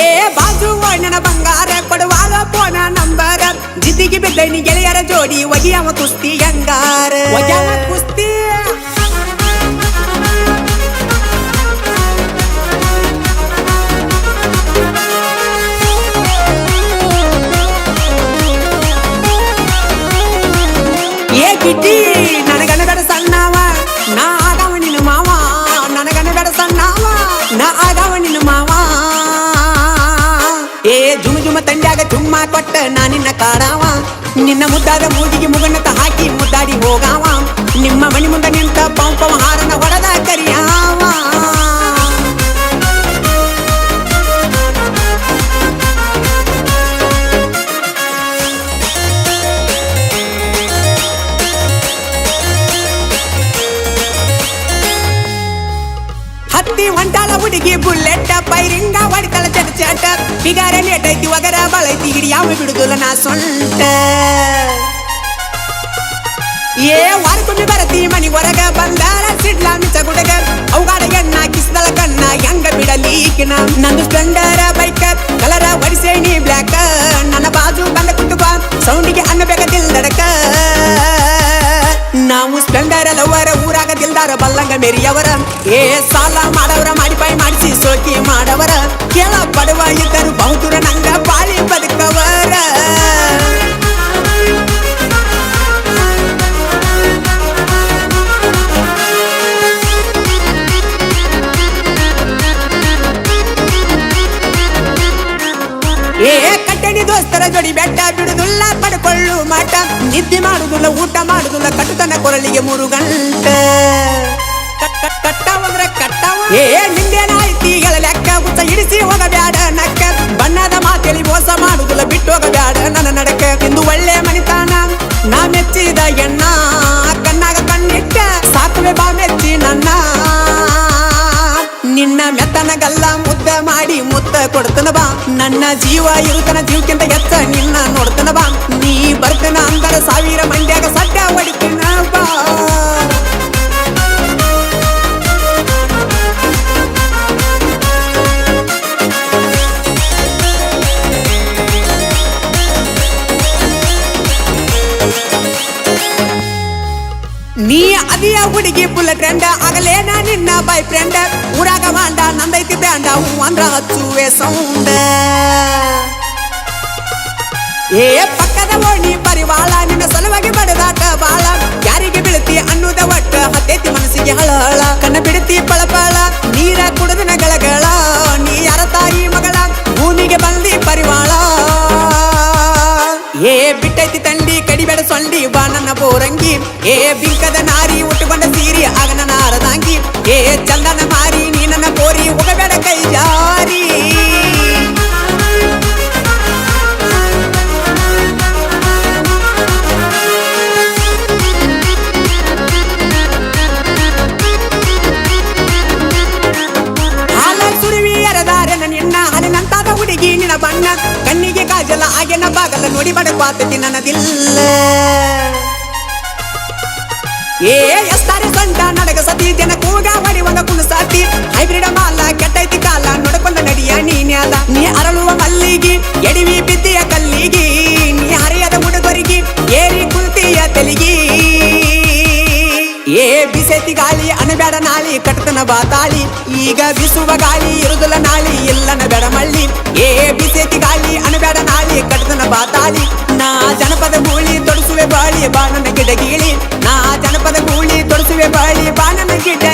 ಏ ಬಾಜು ನನ್ನ ಬಂಗಾರ ಕೊಡುವಾಲ ಪೋನ ನಂಬರ ಜಿದ್ದಿಗೆ ಬಿದ್ದೈನಿ ಗೆಳೆಯರ ಜೋಡಿ ಒಗಿಯವ ಕುಸ್ತಿ ಗಂಗಾರ ಒಗ್ಯಾವ ಕುಸ್ತಿ ಏ ಗಿಡ್ಡಿ ನನಗನ ಬೇಡ ಸಣ್ಣವ ನಾ ಆಗವ ನಿನ್ನ ಮಾವ ನನಗನ ಬೇಡ ಸಣ್ಣವ ನಾ ಆಗವ ನಿನ್ನ ಮಾವ ಏ ಜುಮ ಜುಮ ತಂಡ್ಯಾಗ ಚುಮ್ಮ ಕೊಟ್ಟ ನಾ ನಿನ್ನ ಕಾಡಾವ ನಿನ್ನ ಮುದ್ದಾದ ಮೂಗಿಗೆ ಮುಗಣ್ಣತ ಹಾಕಿ ಮುದ್ದಾಡಿ ಹೋಗಾವ ನಿಮ್ಮ ಮಣಿ ಮುಂದ ನಿಂತ ಪಂಪವ ಹಾರನ ಹೊಡೆದ ಕರಿಯಾವ ಹತ್ತಿ ಹೊಂಟಾಳ ಹುಡುಗಿ ಬುಲ್ಲೆಟ್ ಪೈರಿಂಗ ಹೊಡಿತಾಳ ಚಟ ಚಟ ಬಿಗಾರ ಲೇಟೈತಿ ಒಗರ ಬಳೈತಿ ಹಿಡಿಯಾವ ಬಿಡುದಿಲ್ಲ ನಾ ಸೊಂಟ ಏ ವಾರಕ್ಕೊಮ್ಮೆ ಬರತಿ ಮನಿ ಹೊರಗ ಬಂದಾಳ ಸಿಡ್ಲ ಮಿಚ ಗುಡಗ ಅವುಗಾಡ ಎಣ್ಣ ಕಿಸ್ದಳ ಕಣ್ಣ ಹೆಂಗ ಬಿಡಲೀಕಿನ ನಂದು ಸ್ಪ್ಲೆಂಡರ ಬೈಕ್ ಕಲರ ಒಡಿಸೇನಿ ಬ್ಲ್ಯಾಕ್ ನನ್ನ ಬಾಜು ಬಂದ ಕುಟುಂಬ ಸೌಂಡಿಗೆ ಅನ್ನ ಬೇಕದಿಲ್ದಡಕ ನಾವು ಸ್ಪ್ಲೆಂಡರ್ ಲವರ ಊರಾಗ ದಿಲ್ದಾರ ಬಲ್ಲಂಗ ಮೇರಿಯವರ ಏ ಸಾಲ ಮಾಡವರ ಮಾಡಿಪಾಯಿ ಮಾಡಿಸಿ ಸೋಕಿ ಮಾಡವರ ಕೇಳ ಬಡವ ಇದ್ದರು ಬಹುದೂರ ನಂಗ ಬಾಳಿ ಬದುಕವರ ಏ ಕಟ್ಟಣಿ ದೋಸ್ತರ ಜೋಡಿ ಬೆಟ್ಟ ಬಿಡುದಿಲ್ಲ ಪಡ್ಕೊಳ್ಳು ಮಾಟ ನಿದ್ದೆ ಮಾಡುದಿಲ್ಲ ಊಟ ಮಾಡುದಿಲ್ಲ ಕಟ್ಟುತನ ಕೊರಳಿಗೆ 3 ಗಂಟೆ ಕಟ್ಟಾವಂದ್ರ ಕಟ್ಟಾವ ಏ ನಿಂದೇನಾಯ್ತಿಗಳ ಲೆಕ್ಕ ಹುಚ್ಚ ಹಿಡಿಸಿ ಹೋಗಬ್ಯಾಡ ನಕ್ಕ ಬಣ್ಣದ ಮಾತೇಳಿ ಮೋಸ ಮಾಡುದಿಲ್ಲ ಬಿಟ್ಟು ಹೋಗಬ್ಯಾಡ ನನ್ನ ನಡಕ ಇಂದು ಒಳ್ಳೆ ಮನಿತಾನ ನಾ ಮೆಚ್ಚಿದ ಎಣ್ಣ ಕಣ್ಣಾಗ ಕಣ್ಣಿಟ್ಟ ಸಾಕುವೆ ಬಾ ಮೆಚ್ಚಿ ನನ್ನ ನಿನ್ನ ಮೆತ್ತನಗಲ್ಲ ಮುದ್ದ ಮಾಡಿ ಮುತ್ತ ಕೊಡ್ತನ ಬಾ ನನ್ನ ಜೀವ ಇರುತನ ಜೀವಕ್ಕಿಂತ ಹೆಚ್ಚ ನಿನ್ನ ನೋಡ್ತನ ಬಾ ನೀ ಬರ್ತನ ಅಂದರ 1000 ಮಂಡ್ಯಾಗ ಸಡ್ಡ ಹೊಡಿತನ ಬಾ ನೀ ಅದಿಯ ಹುಡುಗಿ ಫುಲ್ ಟ್ರೆಂಡ್ ಆಗಲೇನ ನಿನ್ನ ಬಾಯ್ ಫ್ರೆಂಡ್ ಊರಾಗ ಮಾಂಡ ನಂದೈತಿ ಬ್ಯಾಂಡ ಹೂ ಅಂದ್ರ ಹಚ್ಚುವೆ ಸೌಂಡ ಏ ಪಕ್ಕದ ಓಣಿ ಪರಿವಾಳ ನಿನ್ನ ಸಲುವಾಗಿ ಬಡದಾಟ ಬಾಳ ಯಾರಿಗೆ ಬೀಳ್ತಿ ಅನ್ನುದ ಒಟ್ಟ ಹತ್ತೈತಿ ಮನಸ್ಸಿಗೆ ಹಳಹಳ ಕಣ್ಣ ಬಿಡ್ತಿ ಪಳಪಳ ನೀರ ಕುಡಿದಿನ ಗಳಗಳ ನೀ ಯಾರ ತಾಯಿ ಮಗಳ ಭೂಮಿಗೆ ಬಂದಿ ಪರಿವಾಳ ಏ ಬಿಟ್ಟೈತಿ ತಂಡಿ ಕಡಿಬೇಡ ಸೊಂಡಿ ಬಾ ನನ್ನ ಬೋರಂಗಿ ಏ ಬಿಂಕದ ನಾರಿ ಉಟ್ಟುಕೊಂಡ ಸೀರಿ ಆಗ ನನ್ನ ಅರದಾಂಗಿ ಏ ಚಂದನ ಮಾರಿ ನೀ ನನ್ನ ಕೋರಿ ಹೋಗಬೇಡ ಕೈ ಜಾರಿ ಹಾಲ ಸುರುವಿ ಎರದಾರೆ ನಿನ್ನ ಹಲಿನಂತಾದ ಹುಡುಗಿ ನಿನ್ನ ಬಣ್ಣ ಕಣ್ಣಿಗೆ ಕಾಜಲ ಆಗಿನ ಬಾಗಲ ನೋಡಿ ಬಡಪಾತತಿ ನನ್ನದಿಲ್ಲ ಏ ಎಸ್ತಾರೆ ಸೊಂಟ ನಡಗ ಸತಿ ಜನ ಕೂಗ ಹೊಡಿವಂಗ ಕುಣಸಾತಿ ಹೈಬ್ರಿಡ್ ಮಾಲ ಕೆಟ್ಟೈತಿ ಕಾಲ ನೋಡ್ಕೊಂಡ ನಡಿಯ ನೀನ್ಯಾದ ನೀ ಅರಳುವ ಮಲ್ಲಿಗಿ ಎಡಿವಿ ಬಿದ್ದಿಯ ಕಲ್ಲಿಗಿ ನೀ ಹರಿಯದ ಹುಡುಗರಿಗೆ ಏರಿ ಕುಲ್ತಿಯ ತೆಲಿಗಿ ಏ ಬಿಸೆತಿ ಗಾಳಿ ಅನಬೇಡ ನಾಳಿ ಕಟ್ಟತನ ಬಾತಾಳಿ ಈಗ ಬಿಸುವ ಗಾಳಿ ಇರುದಿಲ್ಲ ನಾಳಿ ಇಲ್ಲನ ಬೇಡ ಮಳ್ಳಿ ಏ ಬಿಸೆತಿ ಗಾಳಿ ಅನಬೇಡ ನಾಳಿ ಕಟ್ಟತನ ಬಾತಾಳಿ ನಾ ಜನಪದ ಗೂಳಿ ತೊಡಸುವೆ ಬಾಳಿ ಬಾಣನ ಗಿಡ ಗೀಳಿ ನಾ ಜನಪದ ಗೂಳಿ ತೊಡಸುವೆ ಬಾಳಿ ಬಾಣನ ಗಿಡ